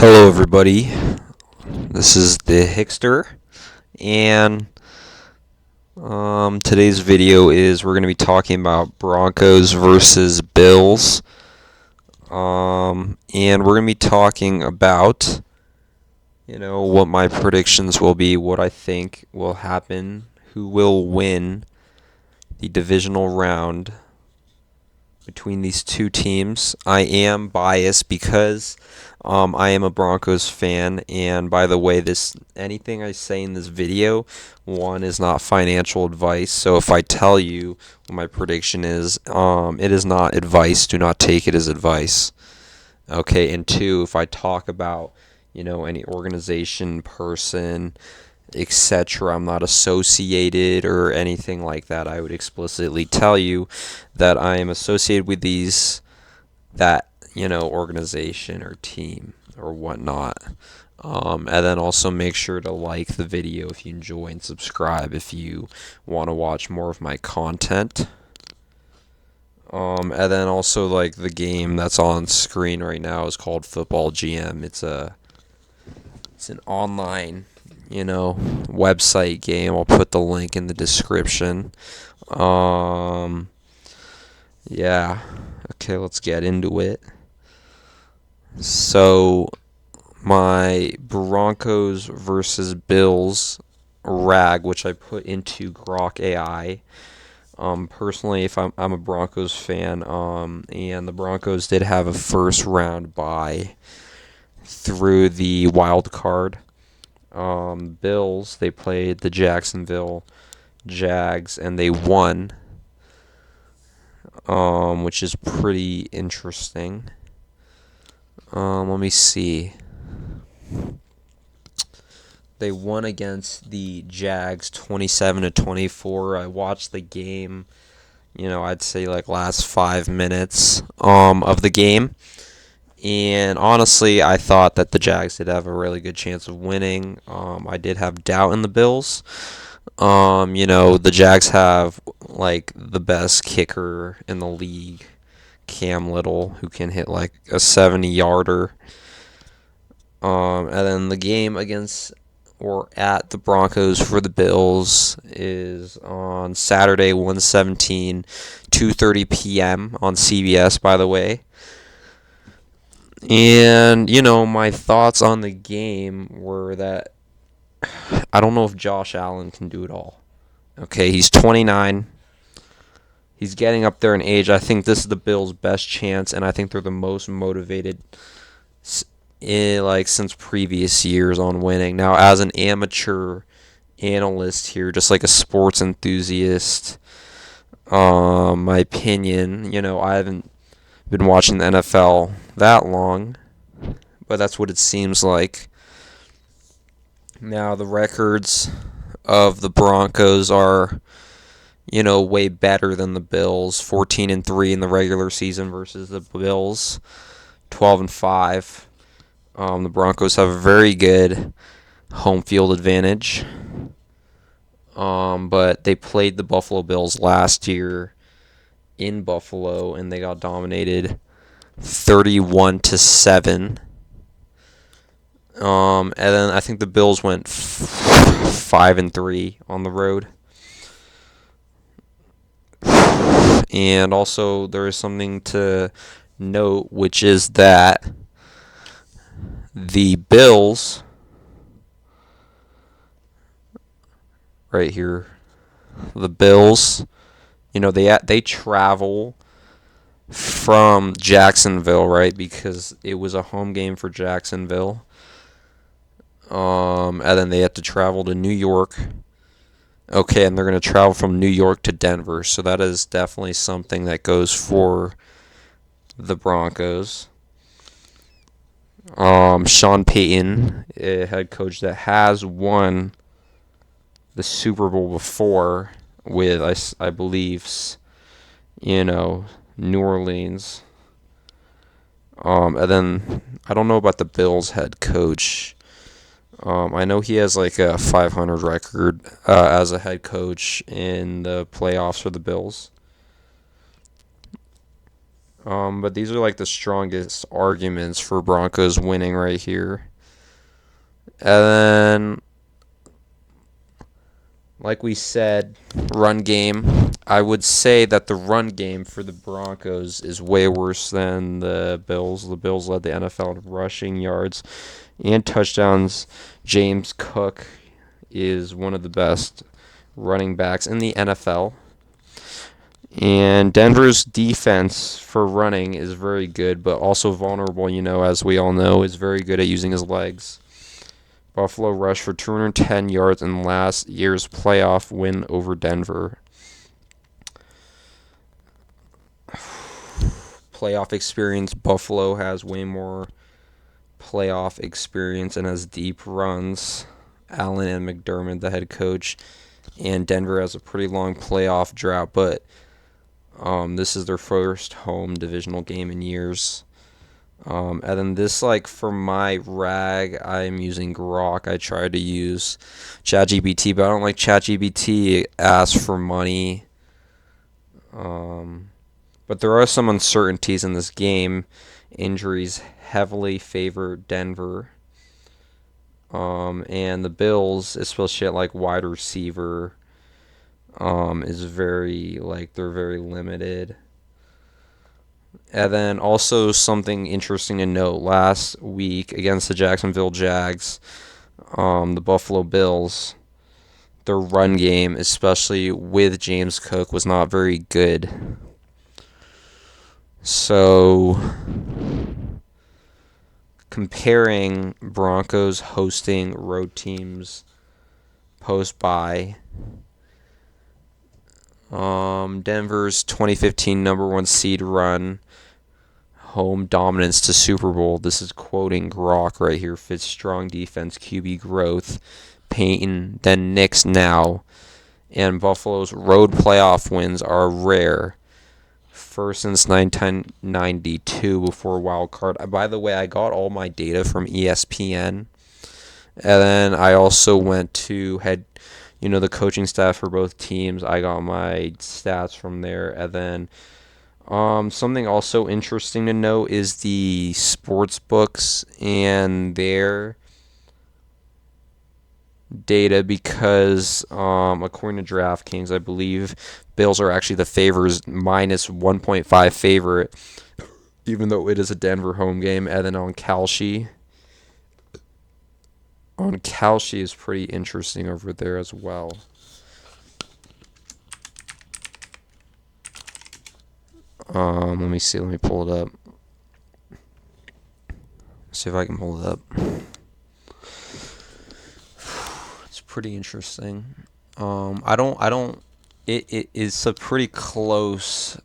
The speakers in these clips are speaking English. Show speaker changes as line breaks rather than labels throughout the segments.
Hello, everybody. This is the Hickster, and today's video is we're going to be talking about Broncos versus Bills, and we're going to be talking about what my predictions will be, what I think will happen, who will win the divisional round between these two teams. I am biased because I am a Broncos fan, and by the way, anything I say in this video, one, is not financial advice. So if I tell you what my prediction is, it is not advice. Do not take it as advice. Okay, and two, if I talk about any organization, person, etc., I'm not associated or anything like that. I would explicitly tell you that I am associated with that organization or team or whatnot. And then also make sure to like the video if you enjoy and subscribe if you want to watch more of my content. And then also, like, the game that's on screen right now is called Football GM. It's an online website game. I'll put the link in the description. Yeah. Okay, let's get into it. So, my Broncos versus Bills rag, which I put into Grok AI. Personally, if I'm a Broncos fan, and the Broncos did have a first round bye through the wild card. Bills, they played the Jacksonville Jags and they won, which is pretty interesting. Let me see. They won against the Jags 27-24. I watched the game, I'd say like last 5 minutes of the game. And honestly, I thought that the Jags did have a really good chance of winning. I did have doubt in the Bills. The Jags have like the best kicker in the league, Cam Little, who can hit like a 70-yarder. And then the game against or at the Broncos for the Bills is on Saturday, 1/17, 2:30 p.m. on CBS, by the way. And, my thoughts on the game were that I don't know if Josh Allen can do it all. Okay, he's 29. He's getting up there in age. I think this is the Bills' best chance, and I think they're the most motivated since previous years on winning. Now, as an amateur analyst here, just like a sports enthusiast, my opinion, I haven't been watching the NFL that long, but that's what it seems like. Now, the records of the Broncos are, way better than the Bills. 14-3 in the regular season versus the Bills, 12-5. The Broncos have a very good home field advantage. But they played the Buffalo Bills last year in Buffalo, and they got dominated 31-7. And then I think the Bills went 5-3 on the road. And also, there is something to note, which is that the Bills, right here, the Bills, they travel from Jacksonville, right? Because it was a home game for Jacksonville. And then they had to travel to New York. Okay, and they're going to travel from New York to Denver. So that is definitely something that goes for the Broncos. Sean Payton, a head coach that has won the Super Bowl before with, I believe, New Orleans. And then I don't know about the Bills head coach. I know he has like a 500 record as a head coach in the playoffs for the Bills. But these are like the strongest arguments for Broncos winning right here. And then, like we said, run game. I would say that the run game for the Broncos is way worse than the Bills. The Bills led the NFL in rushing yards and touchdowns. James Cook is one of the best running backs in the NFL. And Denver's defense for running is very good, but also vulnerable, as we all know, is very good at using his legs. Buffalo rushed for 210 yards in last year's playoff win over Denver. Playoff experience. Buffalo has way more playoff experience and has deep runs. Allen and McDermott, the head coach, and Denver has a pretty long playoff drought, but this is their first home divisional game in years. And then this, for my rag, I'm using Grok. I tried to use ChatGPT, but I don't like ChatGPT. It asks for money. But there are some uncertainties in this game. Injuries heavily favor Denver. And the Bills, especially at wide receiver, is very they're very limited. And then also something interesting to note: last week against the Jacksonville Jags, the Buffalo Bills, their run game, especially with James Cook, was not very good. So, comparing Broncos hosting road teams post-bye, Denver's 2015 number one seed run, home dominance to Super Bowl. This is quoting Grok right here. Fits strong defense, QB growth, Peyton, then Knicks now. And Buffalo's road playoff wins are rare. First since 1992 before wild card. By the way, I got all my data from ESPN. And then I also went to the coaching staff for both teams. I got my stats from there. And then something also interesting to note is the sports books and their data, because according to DraftKings, I believe Bills are actually the favors, minus 1.5 favorite, even though it is a Denver home game. And then on Kalshi is pretty interesting over there as well. Let me see. Let me pull it up. See if I can pull it up. It's pretty interesting. It is a pretty close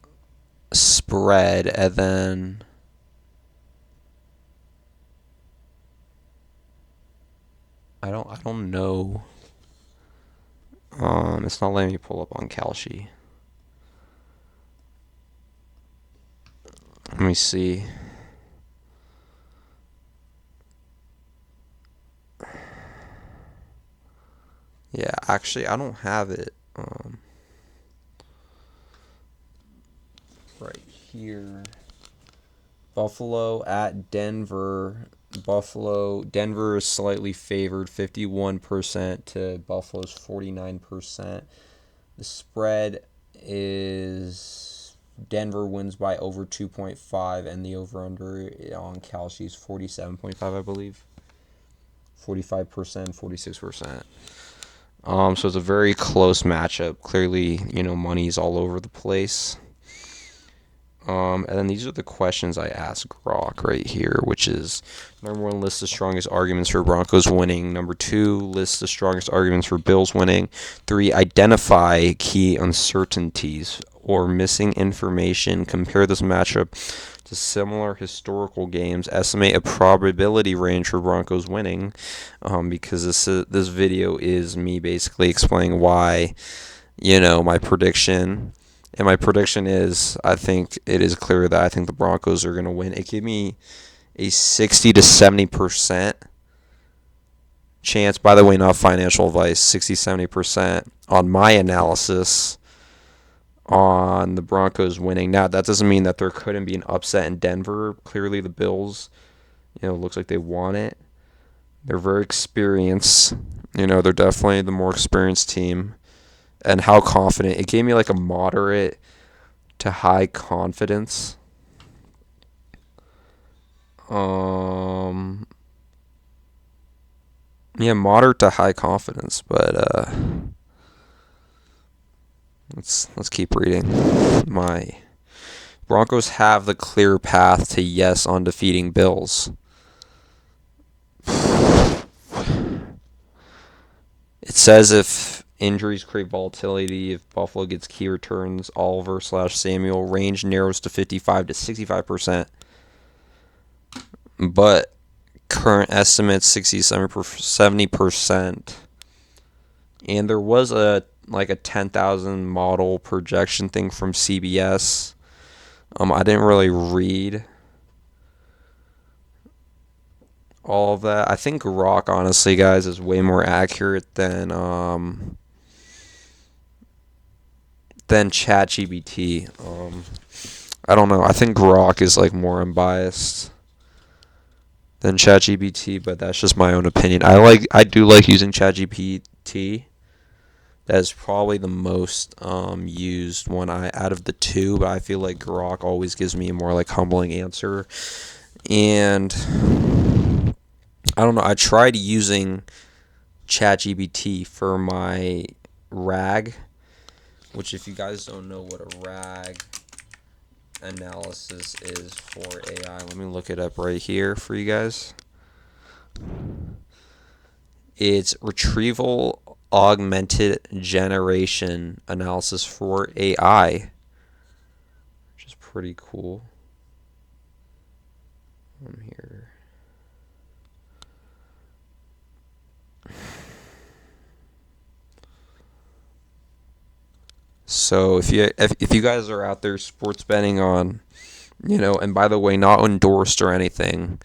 spread, and then I don't know. It's not letting me pull up on Kalshi. Let me see. Yeah, actually, I don't have it right here. Buffalo at Denver. Denver is slightly favored, 51% to Buffalo's 49%. The spread is Denver wins by over 2.5, and the over-under on Kalshi is 47.5, I believe. 45%, 46%. So it's a very close matchup. Clearly, money's all over the place. And then these are the questions I asked Grok right here, which is: number 1, list the strongest arguments for Broncos winning. Number 2, list the strongest arguments for Bills winning. 3, identify key uncertainties or missing information. Compare this matchup to similar historical games. Estimate a probability range for Broncos winning, because this video is me basically explaining why, my prediction. And my prediction is, I think it is clear that I think the Broncos are going to win. It gave me a 60 to 70% chance. By the way, not financial advice. 60, 70% on my analysis. on the Broncos winning. Now, that doesn't mean that there couldn't be an upset in Denver. Clearly, the Bills, looks like they want it. They're very experienced. They're definitely the more experienced team. And how confident. It gave me like a moderate to high confidence. Yeah, moderate to high confidence, but let's keep reading. My Broncos have the clear path to yes on defeating Bills. It says if injuries create volatility, if Buffalo gets key returns, Oliver/Samuel, range narrows to 55 to 65%. But current estimates 70%. And there was a 10,000 model projection thing from CBS. I didn't really read all of that. I think Grok, honestly, guys, is way more accurate than ChatGPT. I don't know. I think Grok is more unbiased than ChatGPT, but that's just my own opinion. I do like using ChatGPT. That is probably the most used one out of the two, but I feel like Grok always gives me a more humbling answer. And I don't know. I tried using ChatGPT for my RAG, which if you guys don't know what a RAG analysis is for AI, let me look it up right here for you guys. It's retrieval augmented generation analysis for AI, which is pretty cool. I'm here. So if you guys are out there sports betting on, and by the way, not endorsed or anything,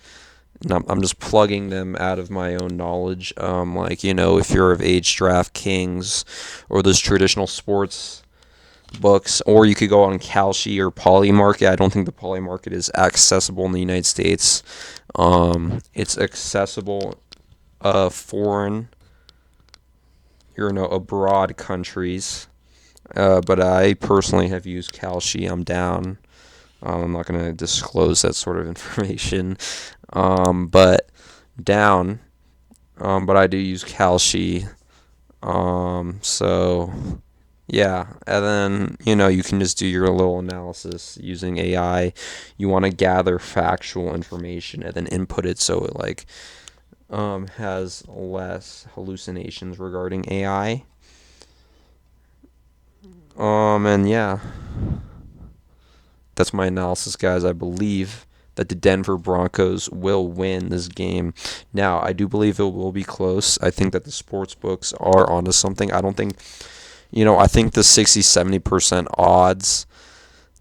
I'm just plugging them out of my own knowledge. If you're of age, DraftKings or those traditional sports books, or you could go on Kalshi or Polymarket. I don't think the Polymarket is accessible in the United States. It's accessible foreign, abroad countries. But I personally have used Kalshi. I'm down. I'm not going to disclose that sort of information. But down. But I do use Kalshi. So, yeah. And then, you can just do your little analysis using AI. You want to gather factual information and then input it so it, has less hallucinations regarding AI. And yeah, that's my analysis, guys. I believe that the Denver Broncos will win this game. Now, I do believe it will be close. I think that the sports books are onto something. I don't think, I think the 60-70% odds,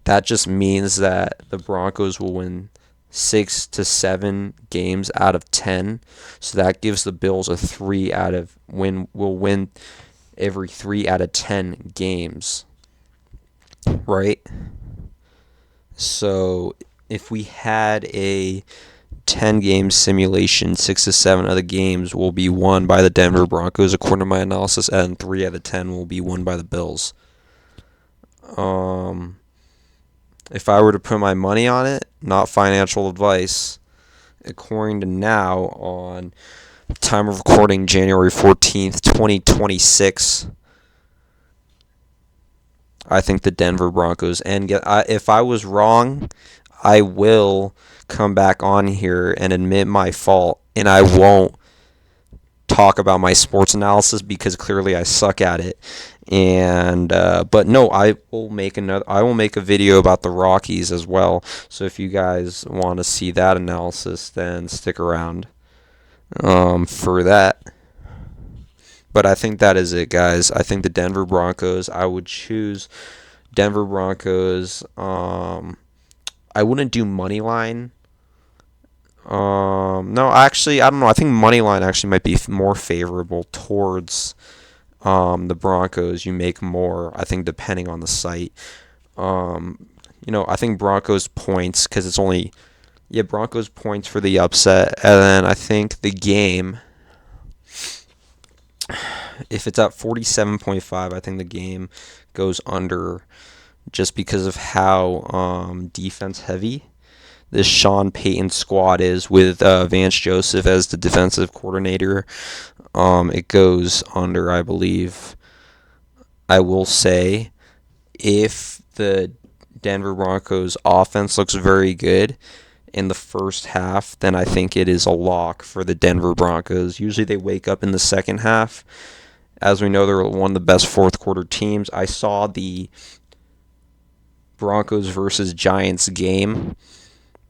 that just means that the Broncos will win 6 to 7 games out of 10. So that gives the Bills a 3 out of will win every 3 out of 10 games, right? So if we had a 10-game simulation, 6 to 7 of the games will be won by the Denver Broncos, according to my analysis, and 3 out of 10 will be won by the Bills. If I were to put my money on it, not financial advice, according to now on time of recording, January 14th, 2026, I think the Denver Broncos. And if I was wrong, I will come back on here and admit my fault, and I won't talk about my sports analysis because clearly I suck at it. And but no, I will make a video about the Rockies as well. So if you guys want to see that analysis, then stick around for that. But I think that is it, guys. I think the Denver Broncos, I would choose Denver Broncos. I wouldn't do money line. No, actually, I don't know. I think money line actually might be more favorable towards the Broncos, you make more, I think, depending on the site. I think Broncos points because it's only, yeah, Broncos points for the upset. And then I think the game, if it's at 47.5, I think the game goes under just because of how defense heavy this Sean Payton squad is with Vance Joseph as the defensive coordinator. It goes under, I believe. I will say, if the Denver Broncos offense looks very good in the first half, then I think it is a lock for the Denver Broncos. Usually they wake up in the second half. As we know, they're one of the best fourth quarter teams. I saw the Broncos versus Giants game.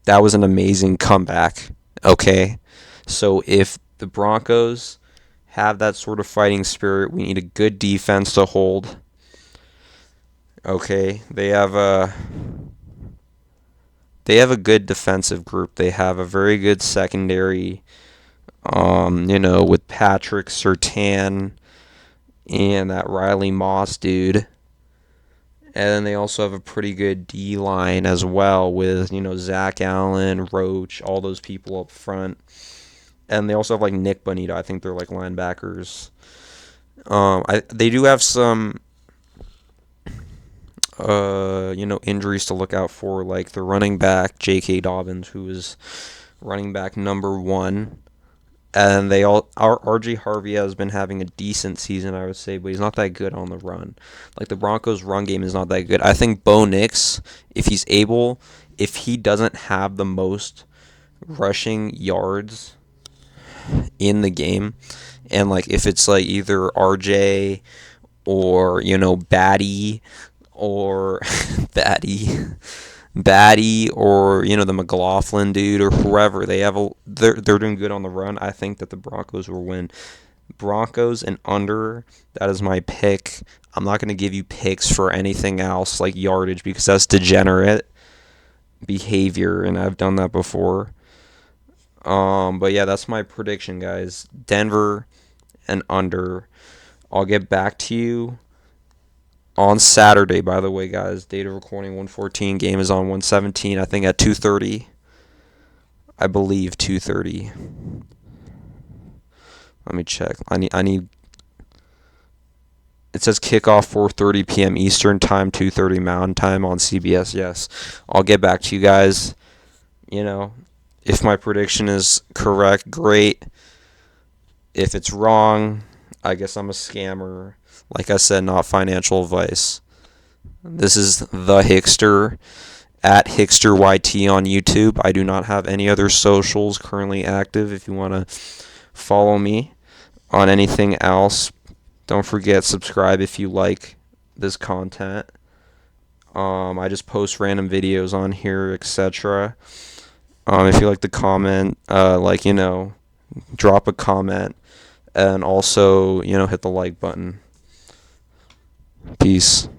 That was an amazing comeback. Okay. So if the Broncos have that sort of fighting spirit, we need a good defense to hold. Okay. They have a good defensive group. They have a very good secondary. With Patrick Surtain and that Riley Moss dude. And then they also have a pretty good D line as well with, Zach Allen, Roach, all those people up front. And they also have like Nick Bonita. I think they're like linebackers. They do have some, injuries to look out for, like the running back J.K. Dobbins, who is running back number 1. And R.J. Harvey has been having a decent season, I would say, but he's not that good on the run. Like, the Broncos' run game is not that good. I think Bo Nix, if he doesn't have the most rushing yards in the game, and, like, if it's, like, either RJ or, Batty or Batty or the McLaughlin dude or whoever, they're doing good on the run. I think that the Broncos will win. Broncos and under, that is my pick. I'm not going to give you picks for anything else like yardage because that's degenerate behavior and I've done that before. But yeah, that's my prediction, guys. Denver and under. I'll get back to you on Saturday, by the way, guys. Date of recording 114. Game is on 117. I think at 2:30. I believe 2:30. Let me check. I need. It says kickoff 4:30 p.m. Eastern Time, 2:30 Mountain Time on CBS. Yes, I'll get back to you guys. If my prediction is correct, great. If it's wrong, I guess I'm a scammer. Like I said, not financial advice. This is the Hickster at HicksterYT on YouTube. I do not have any other socials currently active. If you want to follow me on anything else, don't forget subscribe if you like this content. I just post random videos on here, etc. If you like the comment, drop a comment, and also hit the like button. Peace.